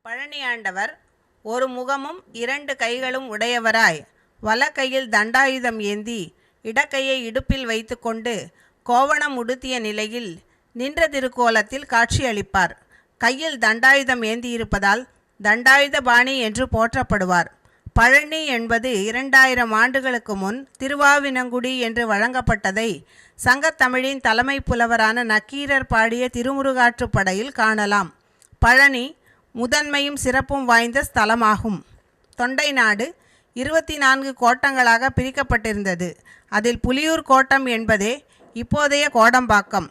பழனியாண்டவர் ஒரு முகமும் இரண்டு கைகளும் உடையவராய் வலக்கையில் தண்டாயுதம் ஏந்தி இடக்கையை இடுப்பில் வைத்து கொண்டு கோவணம் உடுத்திய நிலையில் நின்ற திருக்கோலத்தில் காட்சியளிப்பார். கையில் தண்டாயுதம் ஏந்தியிருப்பதால் தண்டாயுத பாணி என்று போற்றப்படுவார். பழனி என்பது 2000 ஆண்டுகளுக்கு முன் திருவாவினங்குடி என்று வழங்கப்பட்டதை சங்கத்தமிழின் தலைமை புலவரான நக்கீரர் பாடிய திருமுருகாற்றுப்படையில் காணலாம். பழனி முதன்மையும் சிறப்பும் வாய்ந்த ஸ்தலமாகும். தொண்டை நாடு 24 கோட்டங்களாக பிரிக்கப்பட்டிருந்தது. அதில் புலியூர் கோட்டம் என்பதே இப்போதைய கோடம்பாக்கம்.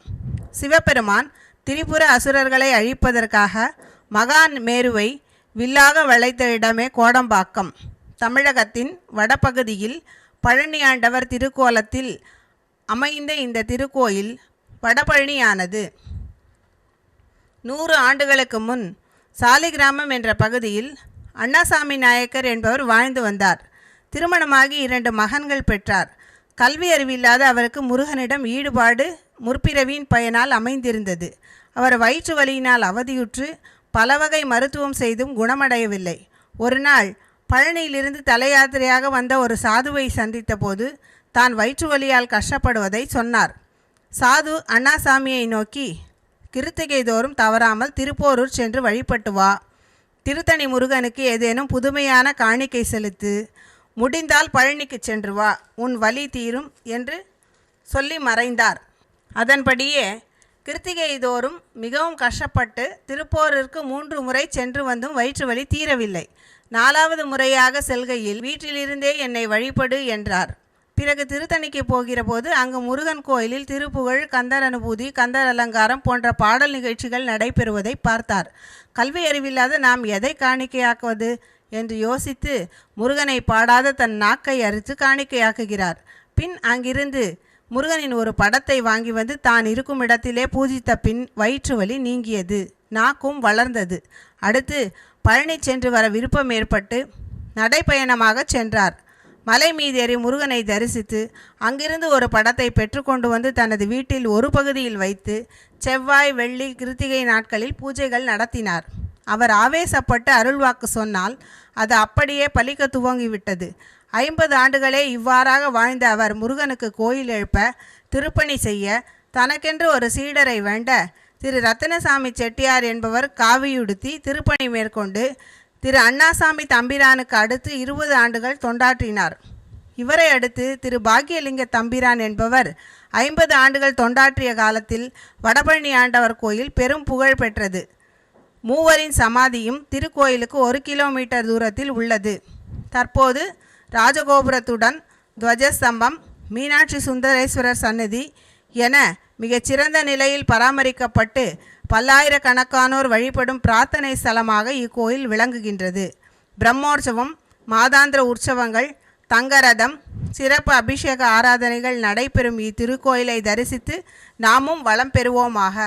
சிவபெருமான் திரிபுர அசுரர்களை அழிப்பதற்காக மகான் மேருவை வில்லாக வளைத்த இடமே கோடம்பாக்கம். தமிழகத்தின் வடபகுதியில் பழனியாண்டவர் திருக்கோலத்தில் அமைந்த இந்த திருக்கோயில் வடபழனியானது. 100 ஆண்டுகளுக்கு முன் சாலிகிராமம் என்ற பகுதியில் அண்ணாசாமி நாயக்கர் என்பவர் வாழ்ந்து வந்தார். திருமணமாகி 2 மகன்கள் பெற்றார். கல்வி அறிவில்லாத அவருக்கு முருகனிடம் ஈடுபாடு முற்பிறவியின் பயனால் அமைந்திருந்தது. அவர் வயிற்று வலியினால் அவதியுற்று பல வகை மருத்துவம் செய்தும் குணமடையவில்லை. ஒரு நாள் பழனியிலிருந்து தல யாத்திரையாக வந்த ஒரு சாதுவை சந்தித்த போது தான் வயிற்று வலியால் கஷ்டப்படுவதை சொன்னார். சாது அண்ணாசாமியை நோக்கி, கிருத்திகை தோறும் தவறாமல் திருப்போரூர் சென்று வழிபட்டு வா. திருத்தணி முருகனுக்கு ஏதேனும் புதுமையான காணிக்கை செலுத்து. முடிந்தால் பழனிக்கு சென்று வா, உன் வலி தீரும் என்று சொல்லி மறைந்தார். அதன்படியே கிருத்திகை தோறும் மிகவும் கஷ்டப்பட்டு திருப்போரூருக்கு 3 முறை சென்று வந்தும் வயிற்று வலி தீரவில்லை. 4வது முறையாக செல்கையில் வீட்டிலிருந்தே என்னை வழிபடு என்றார். பிறகு திருத்தணிக்கு போகிற போது அங்கு முருகன் கோயிலில் திருப்புகழ், கந்தர் அனுபூதி, கந்தர் அலங்காரம் போன்ற பாடல் நிகழ்ச்சிகள் நடைபெறுவதை பார்த்தார். கல்வி அறிவில்லாத நாம் எதை காணிக்கையாக்குவது என்று யோசித்து முருகனை பாடாத தன் நாக்கை அறுத்து காணிக்கையாக்குகிறார். பின் அங்கிருந்து முருகனின் ஒரு படத்தை வாங்கி வந்து தான் இருக்கும் இடத்திலே பூஜித்த பின் வயிற்று வலி நீங்கியது, நாக்கும் வளர்ந்தது. அடுத்து பழனி சென்று வர விருப்பம் ஏற்பட்டு நடைப்பயணமாக சென்றார். மலை மீதேறி முருகனை தரிசித்து அங்கிருந்து ஒரு படத்தை பெற்றுக்கொண்டு வந்து தனது வீட்டில் ஒரு பகுதியில் வைத்து செவ்வாய், வெள்ளி, கிருத்திகை நாட்களில் பூஜைகள் நடத்தினார். அவர் ஆவேசப்பட்டு அருள்வாக்கு சொன்னால் அது அப்படியே பலிக்க துவங்கிவிட்டது. 50 ஆண்டுகளே இவ்வாறாக வாழ்ந்த அவர் முருகனுக்கு கோயில் எழுப்ப, திருப்பணி செய்ய, தனக்கென்று ஒரு சீடரை வேண்ட திரு ரத்தினசாமி செட்டியார் என்பவர் காவியுடுத்தி திருப்பணி மேற்கொண்டு திரு அண்ணாசாமி தம்பிரானுக்கு அடுத்து 20 ஆண்டுகள் தொண்டாற்றினார். இவரை அடுத்து திரு பாக்கியலிங்க தம்பிரான் என்பவர் 50 ஆண்டுகள் தொண்டாற்றிய காலத்தில் வடபழனி ஆண்டவர் கோயில் பெரும் புகழ் பெற்றது. மூவரின் சமாதியும் திருக்கோயிலுக்கு 1 கிலோமீட்டர் தூரத்தில் உள்ளது. தற்போது ராஜகோபுரத்துடன் துவஜஸ்தம்பம், மீனாட்சி சுந்தரேஸ்வரர் சன்னதி என மிகச்சிறந்த நிலையில் பராமரிக்கப்பட்டு பல்லாயிரக்கணக்கானோர் வழிபடும் பிரார்த்தனை ஸ்தலமாக இக்கோயில் விளங்குகின்றது. பிரம்மோற்சவம், மாதாந்திர உற்சவங்கள், தங்கரதம், சிறப்பு அபிஷேக ஆராதனைகள் நடைபெறும் இத்திருக்கோயிலை தரிசித்து நாமும் வளம் பெறுவோமாக.